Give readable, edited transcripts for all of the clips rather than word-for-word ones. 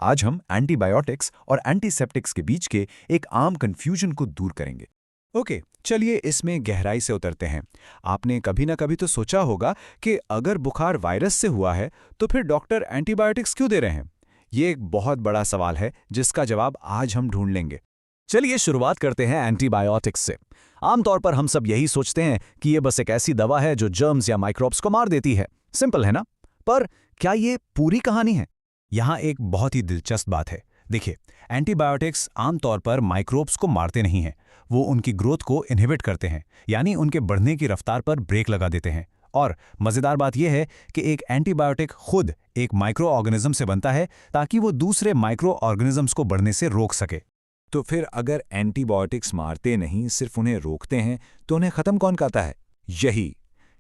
आज हम एंटीबायोटिक्स और एंटीसेप्टिक्स के बीच के एक आम कंफ्यूजन को दूर करेंगे। ओके, चलिए इसमें गहराई से उतरते हैं। आपने कभी ना कभी तो सोचा होगा कि अगर बुखार वायरस से हुआ है तो फिर डॉक्टर एंटीबायोटिक्स क्यों दे रहे हैं? ये एक बहुत बड़ा सवाल है जिसका जवाब आज हम ढूंढ लेंगे। चलिए शुरुआत करते हैं एंटीबायोटिक्स से। आमतौर पर हम सब यही सोचते हैं कि ये बस एक ऐसी दवा है जो जर्म्स या माइक्रोब्स को मार देती है। सिंपल है ना? पर क्या ये पूरी कहानी है? यहाँ एक बहुत ही दिलचस्प बात है। देखिए, एंटीबायोटिक्स आमतौर पर माइक्रोब्स को मारते नहीं हैं, वो उनकी ग्रोथ को इनहिबिट करते हैं, यानी उनके बढ़ने की रफ्तार पर ब्रेक लगा देते हैं। और मज़ेदार बात यह है कि एक एंटीबायोटिक खुद एक माइक्रो ऑर्गेनिज्म से बनता है ताकि वो दूसरे माइक्रो ऑर्गेनिजम्स को बढ़ने से रोक सके। तो फिर अगर एंटीबायोटिक्स मारते नहीं, सिर्फ उन्हें रोकते हैं, तो उन्हें ख़त्म कौन करता है?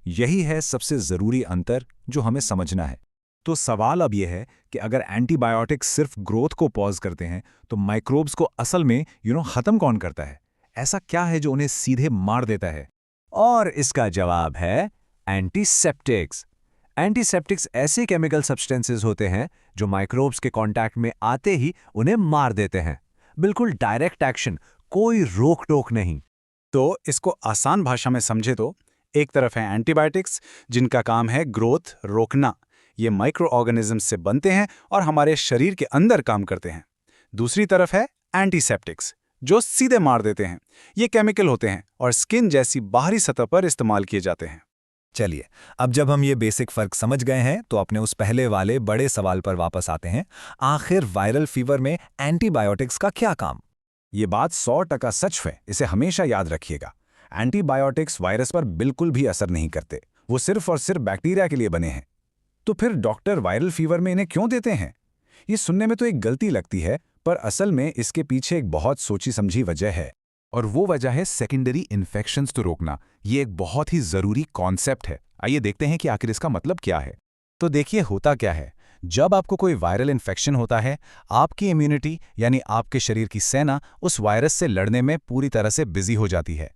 यही है सबसे ज़रूरी अंतर जो हमें समझना है। तो सवाल अब यह है कि अगर एंटीबायोटिक्स सिर्फ ग्रोथ को पॉज करते हैं तो माइक्रोब्स को असल में ख़त्म कौन करता है? ऐसा क्या है जो उन्हें सीधे मार देता है? और इसका जवाब है एंटीसेप्टिक्स। एंटीसेप्टिक्स ऐसे केमिकल सब्सटेंसेस होते हैं जो माइक्रोब्स के कांटेक्ट में आते ही उन्हें मार देते हैं। बिल्कुल डायरेक्ट एक्शन, कोई रोक टोक नहीं। तो इसको आसान भाषा में समझे तो एक तरफ है एंटीबायोटिक्स जिनका काम है ग्रोथ रोकना, ये माइक्रो ऑर्गेनिजम्स से बनते हैं और हमारे शरीर के अंदर काम करते हैं। दूसरी तरफ है एंटीसेप्टिक्स जो सीधे मार देते हैं, ये केमिकल होते हैं और स्किन जैसी बाहरी सतह पर इस्तेमाल किए जाते हैं। चलिए, अब जब हम ये बेसिक फर्क समझ गए हैं तो अपने उस पहले वाले बड़े सवाल पर वापस आते हैं। आखिर वायरल फीवर में एंटीबायोटिक्स का क्या काम? ये बात 100% सच है, इसे हमेशा याद रखिएगा। एंटीबायोटिक्स वायरस पर बिल्कुल भी असर नहीं करते, वो सिर्फ और सिर्फ बैक्टीरिया के लिए बने हैं। तो फिर डॉक्टर वायरल फीवर में इन्हें क्यों देते हैं? ये सुनने में तो एक गलती लगती है, पर असल में इसके पीछे एक बहुत सोची समझी वजह है, और वो वजह है सेकेंडरी इन्फेक्शंस को रोकना। ये एक बहुत ही ज़रूरी कॉन्सेप्ट है। आइए देखते हैं कि आखिर इसका मतलब क्या है। तो देखिए, होता क्या है, जब आपको कोई वायरल इन्फेक्शन होता है, आपकी इम्यूनिटी यानी आपके शरीर की सेना उस वायरस से लड़ने में पूरी तरह से बिजी हो जाती है।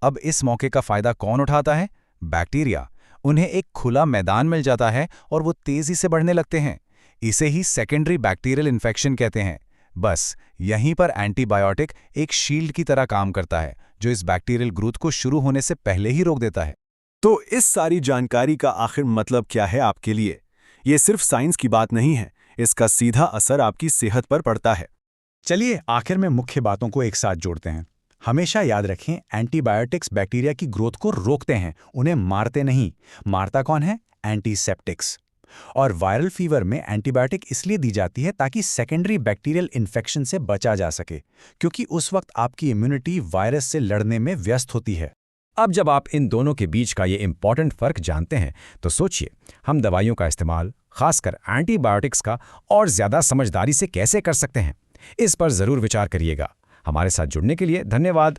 अब इस मौके का फ़ायदा कौन उठाता है? बैक्टीरिया। उन्हें एक खुला मैदान मिल जाता है और वो तेज़ी से बढ़ने लगते हैं। इसे ही सेकेंडरी बैक्टीरियल इन्फेक्शन कहते हैं। बस यहीं पर एंटीबायोटिक एक शील्ड की तरह काम करता है जो इस बैक्टीरियल ग्रोथ को शुरू होने से पहले ही रोक देता है। तो इस सारी जानकारी का आखिर मतलब क्या है आपके लिए? ये सिर्फ साइंस की बात नहीं है, इसका सीधा असर आपकी सेहत पर पड़ता है। चलिए आखिर में मुख्य बातों को एक साथ जोड़ते हैं। हमेशा याद रखें, एंटीबायोटिक्स बैक्टीरिया की ग्रोथ को रोकते हैं, उन्हें मारते नहीं। मारता कौन है? एंटीसेप्टिक्स। और वायरल फीवर में एंटीबायोटिक इसलिए दी जाती है ताकि सेकेंडरी बैक्टीरियल इन्फेक्शन से बचा जा सके, क्योंकि उस वक्त आपकी इम्यूनिटी वायरस से लड़ने में व्यस्त होती है। अब जब आप इन दोनों के बीच का ये इंपॉर्टेंट फर्क जानते हैं तो सोचिए, हम दवाइयों का इस्तेमाल, खासकर एंटीबायोटिक्स का, और ज़्यादा समझदारी से कैसे कर सकते हैं? इस पर ज़रूर विचार करिएगा। हमारे साथ जुड़ने के लिए धन्यवाद।